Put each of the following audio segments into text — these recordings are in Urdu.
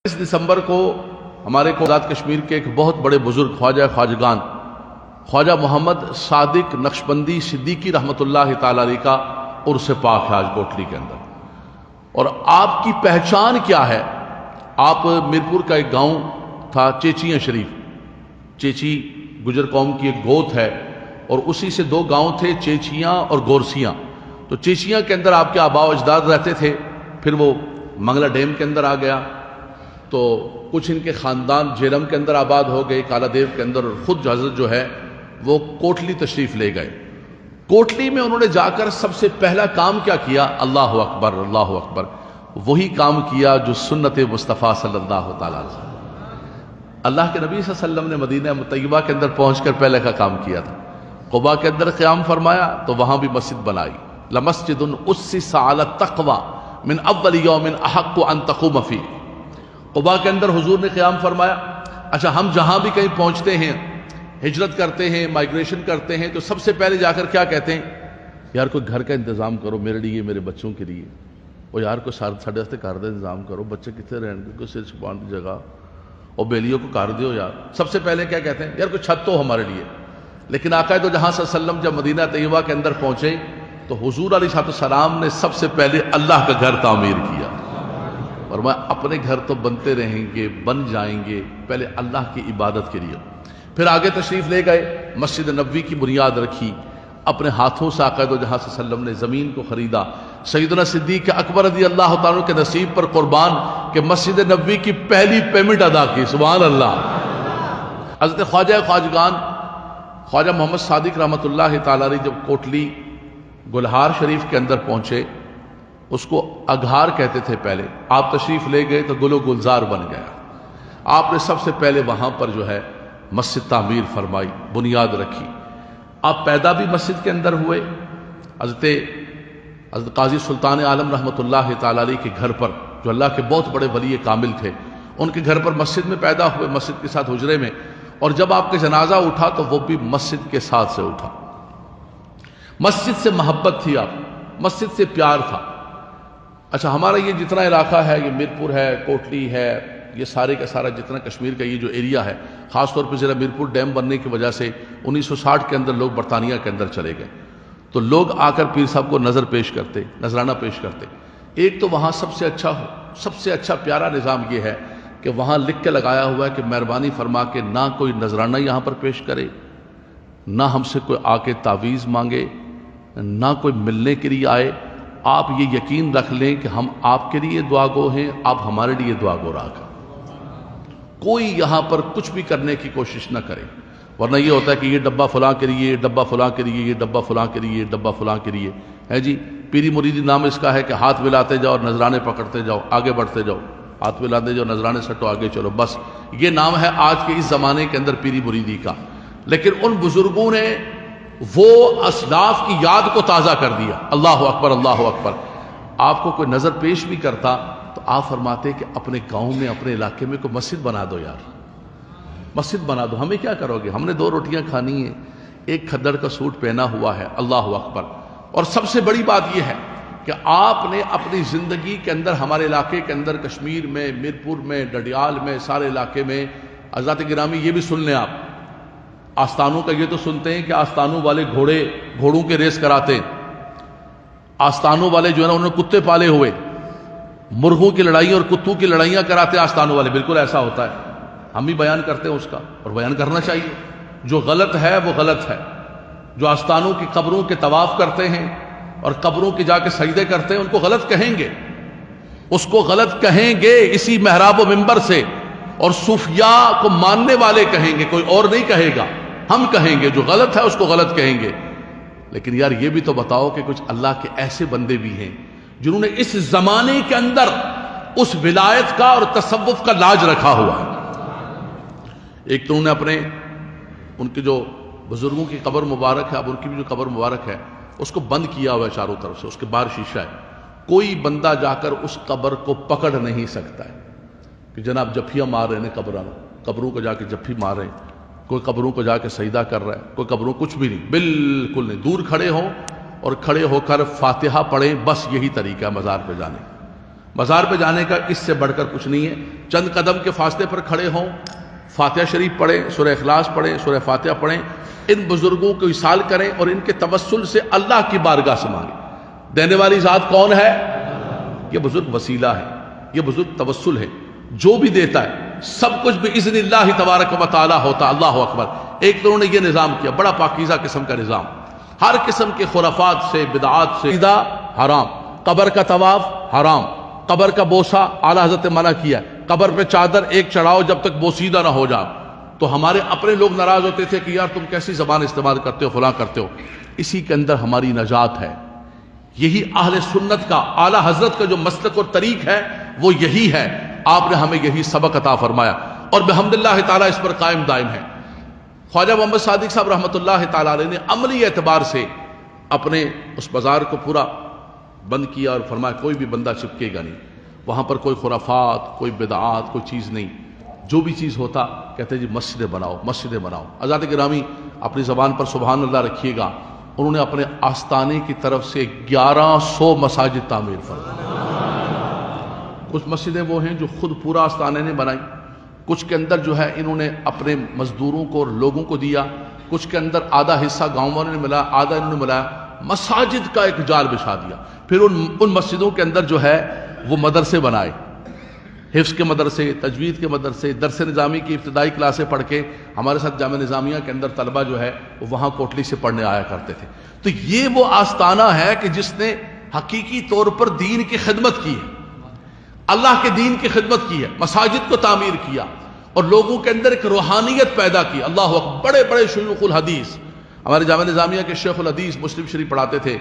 اس دسمبر کو ہمارے آزاد کشمیر کے ایک بہت بڑے بزرگ خواجگان خواجہ محمد صادق نقشبندی صدیقی رحمۃ اللہ تعالی علیہ کا عرس پاک ہے آج کوٹلی کے اندر۔ اور آپ کی پہچان کیا ہے؟ آپ میرپور کا ایک گاؤں تھا چیچیاں شریف، چیچی گجر قوم کی ایک گوت ہے، اور اسی سے دو گاؤں تھے چیچیاں اور گورسیاں۔ تو چیچیاں کے اندر آپ کے آباء و اجداد رہتے تھے، پھر وہ منگلا ڈیم کے اندر آ گیا، تو کچھ ان کے خاندان جیلم کے اندر آباد ہو گئے، کالا دیو کے اندر، اور خود حضرت جو ہے وہ کوٹلی تشریف لے گئے۔ کوٹلی میں انہوں نے جا کر سب سے پہلا کام کیا کیا؟ اللہ اکبر اللہ اکبر، وہی کام کیا جو سنت مصطفیٰ صلی اللہ تعالیٰ علیہ وسلم، اللہ کے نبی صلی اللہ علیہ وسلم نے مدینہ طیبہ کے اندر پہنچ کر پہلے کا کام کیا تھا۔ قباء کے اندر قیام فرمایا تو وہاں بھی مسجد بنائی، لمسجد اسس علی التقوی من اول یوم احق ان تقوم فیہ۔ قباء کے اندر حضور نے قیام فرمایا۔ اچھا، ہم جہاں بھی کہیں پہنچتے ہیں، ہجرت کرتے ہیں، مائگریشن کرتے ہیں، تو سب سے پہلے جا کر کیا کہتے ہیں؟ یار کوئی گھر کا انتظام کرو میرے لیے، میرے بچوں کے لیے، اور یار کوئی ساڑھے واسطے گھر کا انتظام کرو، بچے کتنے رہن گے، کوئی سر چھپان کی جگہ، اور بیلیوں کو کر دیو یار۔ سب سے پہلے کیا کہتے ہیں؟ یار کوئی چھت تو ہمارے لیے۔ لیکن آقا دو جہاں صلی اللہ علیہ وسلم جب مدینہ طیبہ کے اندر پہنچے تو حضور علیہ السلام نے سب سے پہلے اللہ کا گھر تعمیر کیا، اور میں اپنے گھر تو بنتے رہیں گے، بن جائیں گے، پہلے اللہ کی عبادت کے لیے۔ پھر آگے تشریف لے گئے، مسجد نبوی کی بنیاد رکھی، اپنے ہاتھوں سے آقا دو جہاں صلی اللہ علیہ وسلم نے زمین کو خریدا۔ سیدنا صدیق اکبر رضی اللہ تعالیٰ کے نصیب پر قربان کہ مسجد نبوی کی پہلی پیمنٹ ادا کی، سبحان اللہ۔ حضرت خواجہ خواجگان خواجہ محمد صادق رحمۃ اللہ تعالیٰ علیہ جب کوٹلی گلہار شریف کے اندر پہنچے، اس کو اگھار کہتے تھے پہلے، آپ تشریف لے گئے تو گل و گلزار بن گیا۔ آپ نے سب سے پہلے وہاں پر جو ہے مسجد تعمیر فرمائی، بنیاد رکھی۔ آپ پیدا بھی مسجد کے اندر ہوئے، حضرت قاضی سلطان عالم رحمۃ اللہ تعالیٰ علیہ کے گھر پر، جو اللہ کے بہت بڑے ولی کامل تھے، ان کے گھر پر مسجد میں پیدا ہوئے، مسجد کے ساتھ حجرے میں، اور جب آپ کا جنازہ اٹھا تو وہ بھی مسجد کے ساتھ سے اٹھا۔ مسجد سے محبت تھی، آپ مسجد سے پیار تھا۔ اچھا، ہمارا یہ جتنا علاقہ ہے، یہ میرپور ہے، کوٹلی ہے، یہ سارے کا سارا جتنا کشمیر کا یہ جو ایریا ہے، خاص طور پہ ضلع میرپور ڈیم بننے کی وجہ سے 1960 کے اندر لوگ برطانیہ کے اندر چلے گئے، تو لوگ آ کر پیر صاحب کو نظر پیش کرتے، نذرانہ پیش کرتے۔ ایک تو وہاں سب سے اچھا پیارا نظام یہ ہے کہ وہاں لکھ کے لگایا ہوا ہے کہ مہربانی فرما کے نہ کوئی نذرانہ یہاں پر پیش کرے، نہ ہم سے کوئی آ کے تعویذ مانگے، نہ کوئی ملنے کے لیے آئے۔ آپ یہ یقین رکھ لیں کہ ہم آپ کے لیے دعا گو ہیں، آپ ہمارے لیے دعا گو رہا۔ کوئی یہاں پر کچھ بھی کرنے کی کوشش نہ کرے، ورنہ یہ ہوتا ہے کہ یہ ڈبہ فلاں کے لیے، یہ ڈبہ فلاں کے لیے، یہ ڈبہ فلاں کے لیے، یہ ڈبہ فلاں کے لیے ہے جی۔ پیری مریدی نام اس کا ہے کہ ہاتھ ملاتے جاؤ اور نذرانے پکڑتے جاؤ، آگے بڑھتے جاؤ، ہاتھ ملاتے جاؤ، نذرانے سٹو، آگے چلو، بس یہ نام ہے آج کے اس زمانے کے اندر پیری مریدی کا۔ لیکن ان بزرگوں نے وہ اسلاف کی یاد کو تازہ کر دیا۔ اللہ اکبر اللہ اکبر۔ آپ کو کوئی نظر پیش بھی کرتا تو آپ فرماتے کہ اپنے گاؤں میں، اپنے علاقے میں کوئی مسجد بنا دو یار، مسجد بنا دو، ہمیں کیا کرو گے، ہم نے 2 روٹیاں کھانی ہیں، ایک کھدڑ کا سوٹ پہنا ہوا ہے۔ اللہ اکبر۔ اور سب سے بڑی بات یہ ہے کہ آپ نے اپنی زندگی کے اندر ہمارے علاقے کے اندر، کشمیر میں، میرپور میں، ڈڈیال میں، سارے علاقے میں، حضرات گرامی یہ بھی سن لیں آپ، آستانوں کا یہ تو سنتے ہیں کہ آستانوں والے گھوڑوں کے ریس کراتے ہیں، آستانوں والے جو ہے نا انہوں نے کتے پالے ہوئے، مرغوں کی لڑائیاں اور کتوں کی لڑائیاں کراتے ہیں آستانوں والے، بالکل ایسا ہوتا ہے، ہم بھی بیان کرتے ہیں اس کا، اور بیان کرنا چاہیے۔ جو غلط ہے وہ غلط ہے۔ جو آستانوں کی قبروں کے طواف کرتے ہیں اور قبروں کی جا کے سجدے کرتے ہیں، ان کو غلط کہیں گے، اس کو غلط کہیں گے اسی محراب و منبر سے، اور صوفیاء کو ماننے والے کہیں گے، کوئی اور نہیں کہے گا، ہم کہیں گے۔ جو غلط ہے اس کو غلط کہیں گے۔ لیکن یار یہ بھی تو بتاؤ کہ کچھ اللہ کے ایسے بندے بھی ہیں جنہوں نے اس زمانے کے اندر اس ولایت کا اور تصوف کا لاج رکھا ہوا ہے۔ ایک تو انہوں نے اپنے ان کے جو بزرگوں کی قبر مبارک ہے، اب ان کی بھی جو قبر مبارک ہے اس کو بند کیا ہوا ہے چاروں طرف سے، اس کے باہر شیشہ ہے، کوئی بندہ جا کر اس قبر کو پکڑ نہیں سکتا ہے کہ جناب جپھیاں مار رہے ہیں، قبروں کو جا کے جپھی مار رہے ہیں، کوئی قبروں کو جا کے سجدہ کر رہا ہے، کوئی قبروں کچھ بھی نہیں، بالکل نہیں۔ دور کھڑے ہوں اور کھڑے ہو کر فاتحہ پڑھیں، بس یہی طریقہ ہے مزار پہ جانے۔ مزار پہ جانے کا اس سے بڑھ کر کچھ نہیں ہے. چند قدم کے فاصلے پر کھڑے ہوں، فاتحہ شریف پڑھیں، سورہ اخلاص پڑھیں، سورہ فاتحہ پڑھیں، ان بزرگوں کو وصال کریں اور ان کے توسل سے اللہ کی بارگاہ سے مانگیں. دینے والی ذات کون ہے؟ یہ بزرگ وسیلہ ہے، یہ بزرگ توسل ہے. جو بھی دیتا ہے سب کچھ باذن اللہ تبارک و تعالی ہوتا. اللہ اکبر. ایک تو انہوں نے یہ نظام کیا، بڑا پاکیزہ قسم کا نظام، ہر قسم کے خرافات سے، بدعات سے حرام. قبر کا طواف حرام، قبر کا بوسہ اعلی حضرت منع کیا. قبر پہ چادر ایک چڑھاؤ جب تک بوسیدہ نہ ہو جائے. تو ہمارے اپنے لوگ ناراض ہوتے تھے کہ یار تم کیسی زبان استعمال کرتے ہو، فلاں کرتے ہو. اسی کے اندر ہماری نجات ہے. یہی اہل سنت کا، اعلی حضرت کا جو مسلک اور طریق ہے وہ یہی ہے. آپ نے ہمیں یہی سبق عطا فرمایا اور بحمداللہ تعالیٰ اس پر قائم دائم ہے. خواجہ محمد صادق صاحب رحمۃ اللہ تعالیٰ علیہ نے عملی اعتبار سے اپنے اس بازار کو پورا بند کیا اور فرمایا کوئی بھی بندہ چپکے گا نہیں، وہاں پر کوئی خرافات، کوئی بدعات، کوئی چیز نہیں. جو بھی چیز ہوتا کہتے جی مسجدیں بناؤ، مسجدیں بناؤ. حضرات گرامی اپنی زبان پر سبحان اللہ رکھیے گا. انہوں نے اپنے آستانے کی طرف سے 1100 مساجد تعمیر فرمائے. کچھ مسجدیں وہ ہیں جو خود پورا آستانے نے بنائی، کچھ کے اندر جو ہے انہوں نے اپنے مزدوروں کو اور لوگوں کو دیا، کچھ کے اندر آدھا حصہ گاؤں والوں نے ملایا، آدھا انہوں نے ملایا. مساجد کا ایک جال بچھا دیا. پھر ان مسجدوں کے اندر جو ہے وہ مدرسے بنائے، حفظ کے مدرسے، تجوید کے مدرسے، درس نظامی کی ابتدائی کلاسیں پڑھ کے ہمارے ساتھ جامعہ نظامیہ کے اندر طلبہ جو ہے وہ وہاں کوٹلی سے پڑھنے آیا کرتے تھے. تو یہ وہ آستانہ ہے کہ جس نے حقیقی طور پر دین کی خدمت کی ہے، اللہ کے دین کی خدمت کی ہے، مساجد کو تعمیر کیا اور لوگوں کے اندر ایک روحانیت پیدا کی. اللہ اکبر. بڑے بڑے شیوخ الحدیث ہمارے جامعہ نظامیہ کے شیخ الحدیث مسلم شریف پڑھاتے تھے.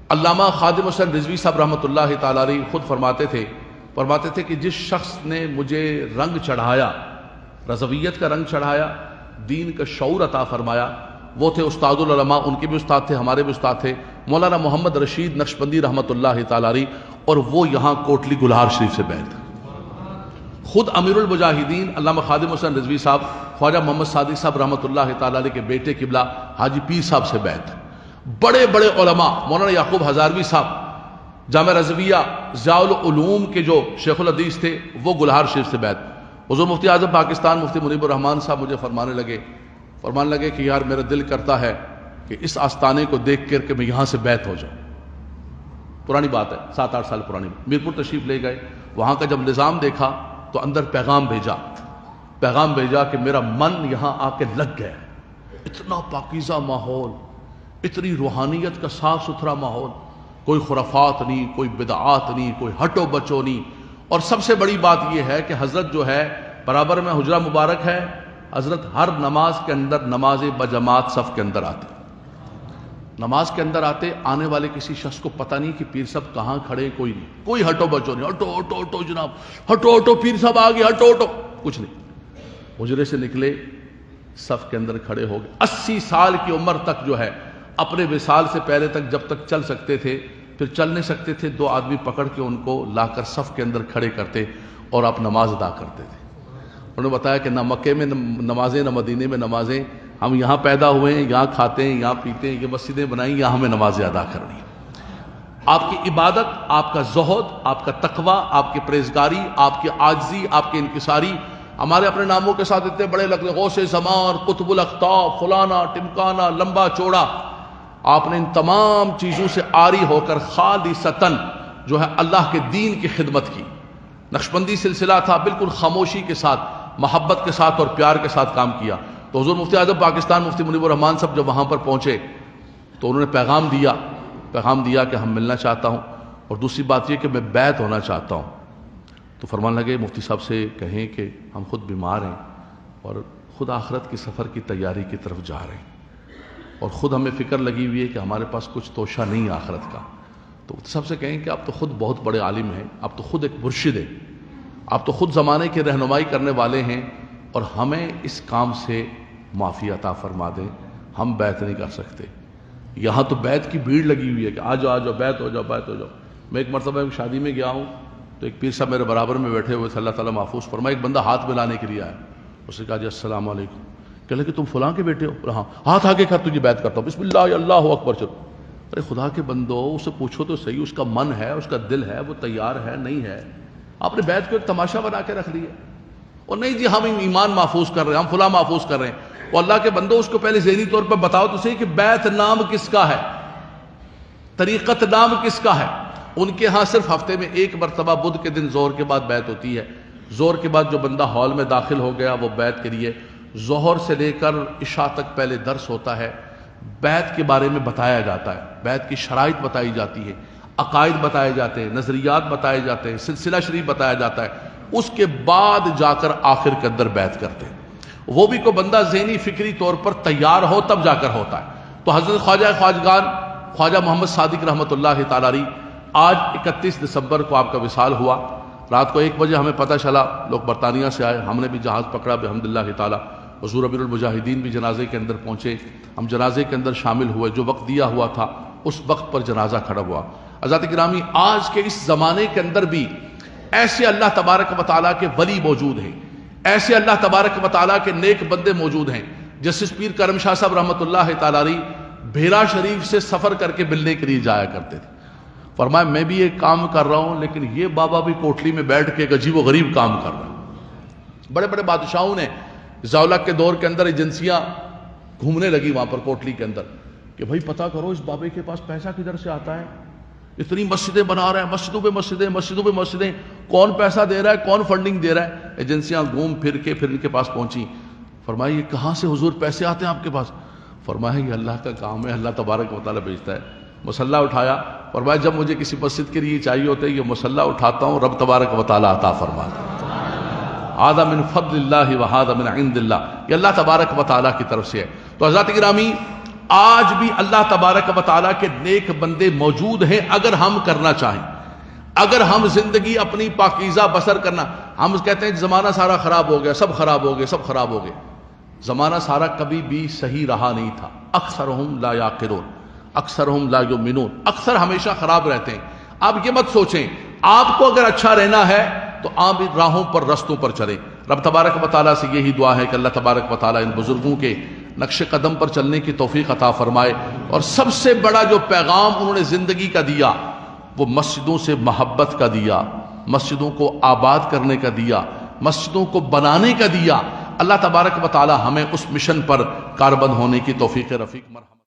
علامہ خادم حسین رضوی صاحب رحمۃ اللہ تعالیٰ علیہ خود فرماتے تھے کہ جس شخص نے مجھے رنگ چڑھایا، رضویت کا رنگ چڑھایا، دین کا شعور عطا فرمایا، وہ تھے استاد العلماء. ان کے بھی استاد تھے، ہمارے بھی استاد تھے، مولانا محمد رشید نقشبندی رحمۃ اللہ تعالیٰ علیہ. اور وہ یہاں کوٹلی گلہار شریف سے بیعت. خود امیر المجاہدین علامہ خادم حسین رضوی صاحب خواجہ محمد صادق صاحب رحمۃ اللہ تعالیٰ علیہ کے بیٹے قبلہ حاجی پیر صاحب سے بیعت. بڑے بڑے علماء مولانا یعقوب ہزاروی صاحب جامعہ رضویہ ضیاء العلوم کے جو شیخ الحدیث تھے وہ گلہار شریف سے بیعت. حضور مفتی اعظم پاکستان مفتی منیب الرحمان صاحب مجھے فرمانے لگے کہ یار میرا دل کرتا ہے کہ اس آستانے کو دیکھ کر کے میں یہاں سے بیعت ہو جاؤں. پرانی بات ہے، 7-8 سال پرانی. میرپور تشریف لے گئے، وہاں کا جب نظام دیکھا تو اندر پیغام بھیجا کہ میرا من یہاں آ کے لگ گیا. اتنا پاکیزہ ماحول، اتنی روحانیت کا صاف ستھرا ماحول، کوئی خرافات نہیں، کوئی بدعات نہیں، کوئی ہٹو بچو نہیں. اور سب سے بڑی بات یہ ہے کہ حضرت جو ہے برابر میں حجرہ مبارک ہے، حضرت ہر نماز کے اندر نماز بجماعت صف کے اندر آتے. نماز کے اندر آنے والے کسی شخص کو پتہ نہیں کہ پیر صاحب کہاں کھڑے، کوئی نہیں، کوئی ہٹو بچو نہیں، ہٹو جناب، ہٹو پیر صاحب آ گئے، ہٹو کچھ نہیں. حجرے سے نکلے، صف کے اندر کھڑے ہو گئے. 80 سال کی عمر تک جو ہے اپنے وصال سے پہلے تک جب تک چل سکتے تھے، پھر چل نہیں سکتے تھے، 2 آدمی پکڑ کے ان کو لا کر صف کے اندر کھڑے کرتے اور آپ نماز ادا کرتے تھے. انہوں نے بتایا کہ نہ مکے میں نمازیں نہ مدینے میں نمازیں، ہم یہاں پیدا ہوئے ہیں، یہاں کھاتے ہیں، یہاں پیتے ہیں، یہ مسجدیں بنائیں، یہاں ہمیں نمازیں ادا کرنی ہیں. آپ کی عبادت، آپ کا زہد، آپ کا تقوی، آپ کی پرہیزگاری، آپ کی عاجزی، آپ کی انکساری، ہمارے اپنے ناموں کے ساتھ اتنے بڑے لگتے، غوث زمان، قطب الاقطاب، فلانا ٹمکانا، لمبا چوڑا. آپ نے ان تمام چیزوں سے عاری ہو کر خالصتاً جو ہے اللہ کے دین کی خدمت کی. نقشبندی سلسلہ تھا، بالکل خاموشی کے ساتھ، محبت کے ساتھ اور پیار کے ساتھ کام کیا. تو حضور مفتی اعظم پاکستان مفتی منیب الرحمان صاحب جب وہاں پر پہنچے تو انہوں نے پیغام دیا کہ ہم ملنا چاہتا ہوں، اور دوسری بات یہ کہ میں بیعت ہونا چاہتا ہوں. تو فرمان لگے مفتی صاحب سے کہیں کہ ہم خود بیمار ہیں اور خود آخرت کی سفر کی تیاری کی طرف جا رہے ہیں، اور خود ہمیں فکر لگی ہوئی ہے کہ ہمارے پاس کچھ توشہ نہیں ہے آخرت کا. تو سب سے کہیں کہ آپ تو خود بہت بڑے عالم ہیں، آپ تو خود ایک مرشد ہیں، آپ تو خود زمانے کی رہنمائی کرنے والے ہیں، اور ہمیں اس کام سے معافی عطا فرما دیں، ہم بیعت نہیں کر سکتے. یہاں تو بیعت کی بھیڑ لگی ہوئی ہے کہ آ جاؤ بیعت ہو جاؤ. میں ایک مرتبہ ایک شادی میں گیا ہوں تو ایک پیر صاحب میرے برابر میں بیٹھے ہوئے تھے، اللہ تعالیٰ محفوظ فرمائے. ایک بندہ ہاتھ ملانے کے لیے آیا، اس نے کہا جی السلام علیکم. کہ تم فلاں کے بیٹے ہو؟ ہاں. ہاتھ آگے کر، تجھے بیعت کرتا ہوں. بسم اللہ اللہ اکبر. چلو ارے خدا کے بندو، اسے پوچھو تو صحیح، اس کا من ہے، اس کا دل ہے، وہ تیار ہے نہیں ہے؟ آپ نے بیعت کو ایک تماشا بنا کے رکھ لیا، اور نہیں جی ہم ایمان محفوظ کر رہے ہیں، ہم فلاں محفوظ کر رہے ہیں۔ وہ اللہ کے بندو، اس کو پہلے ذہنی طور پر بتاؤ تو صحیح کہ بیعت نام کس کا ہے، طریقت نام کس کا ہے؟ ان کے ہاں صرف ہفتے میں ایک مرتبہ بدھ کے دن زہر کے بعد بیعت ہوتی ہے۔ زہر کے بعد جو بندہ ہال میں داخل ہو گیا وہ بیعت کے لیے، ظہر سے لے کر عشاء تک پہلے درس ہوتا ہے، بیعت کے بارے میں بتایا جاتا ہے، بیعت کی شرائط بتائی جاتی ہے، عقائد بتائے جاتے ہیں، نظریات بتائے جاتے ہیں، سلسلہ شریف بتایا جاتا ہے، اس کے بعد جا کر آخر کے اندر بیعت کرتے ہیں۔ وہ بھی کوئی بندہ ذہنی فکری طور پر تیار ہو تب جا کر ہوتا ہے۔ تو حضرت خواجہ خواجگان خواجہ محمد صادق رحمۃ اللہ تعالی علیہ، آج 31 دسمبر کو آپ کا وصال ہوا۔ رات کو 1 بجے ہمیں پتہ چلا، لوگ برطانیہ سے آئے، ہم نے بھی جہاز پکڑا بحمداللہ تعالی، حضور امیر المجاہدین بھی جنازے کے اندر پہنچے، ہم جنازے کے اندر شامل ہوئے، جو وقت دیا ہوا تھا اس وقت پر جنازہ کھڑا ہوا۔ حضرات گرامی، آج کے اس زمانے کے اندر بھی ایسے اللہ تبارک و تعالیٰ کے ولی موجود ہیں، ایسے اللہ تبارک و تعالیٰ کے نیک بندے موجود ہیں۔ جسٹس پیر کرم شاہ صاحب رحمۃ اللہ تعالی علیہ بھیرا شریف سے سفر کر کے ملنے کے لیے جایا کرتے تھے۔ فرمایا میں بھی ایک کام کر رہا ہوں، لیکن یہ بابا بھی کوٹلی میں بیٹھ کے ایک عجیب و غریب کام کر رہا ہے۔ بڑے بڑے بادشاہوں نے ضیاء کے دور کے اندر ایجنسیاں گھومنے لگی وہاں پر کوٹلی کے اندر کہ بھائی پتہ کرو اس بابے کے پاس پیسہ کدھر سے آتا ہے، اتنی مسجدیں بنا رہے ہیں، مسجدوں پہ مسجدیں، مسجدوں پہ مسجدیں، کون پیسہ دے رہا ہے، کون فنڈنگ دے رہا ہے؟ ایجنسیاں گھوم پھر کے پھر ان کے پاس پہنچی۔ فرمایا یہ کہاں سے حضور پیسے آتے ہیں آپ کے پاس؟ فرمایا یہ اللہ کا کام ہے، اللہ تبارک و تعالیٰ بھیجتا ہے۔ مسلح اٹھایا، فرمایا جب مجھے کسی مسجد کے لیے چاہیے ہوتا ہے یہ مسلح اٹھاتا ہوں، رب تبارک و تعالیٰ عطا فرماتا ہے۔ ھذا من فضل اللہ وھذا من عند اللہ، یہ اللہ تبارک و تعالیٰ کی طرف سے ہے۔ تو حضرات گرامی، آج بھی اللہ تبارک و تعالیٰ کے نیک بندے موجود ہیں اگر ہم کرنا چاہیں، اگر ہم زندگی اپنی پاکیزہ بسر کرنا۔ ہم کہتے ہیں زمانہ سارا خراب ہو گیا، سب خراب ہو گئے، سب خراب ہو گئے۔ زمانہ سارا کبھی بھی صحیح رہا نہیں تھا۔ اکثرہم لا یعقلون، اکثرہم لا یؤمنون، اکثر ہمیشہ خراب رہتے ہیں۔ آپ یہ مت سوچیں، آپ کو اگر اچھا رہنا ہے تو آپ راہوں پر رستوں پر چلیں۔ رب تبارک و تعالیٰ سے یہی دعا ہے کہ اللہ تبارک و تعالیٰ ان بزرگوں کے نقش قدم پر چلنے کی توفیق عطا فرمائے، اور سب سے بڑا جو پیغام انہوں نے زندگی کا دیا وہ مسجدوں سے محبت کا دیا، مسجدوں کو آباد کرنے کا دیا، مسجدوں کو بنانے کا دیا۔ اللہ تبارک و تعالیٰ ہمیں اس مشن پر کاربند ہونے کی توفیق رفیق مرحبا۔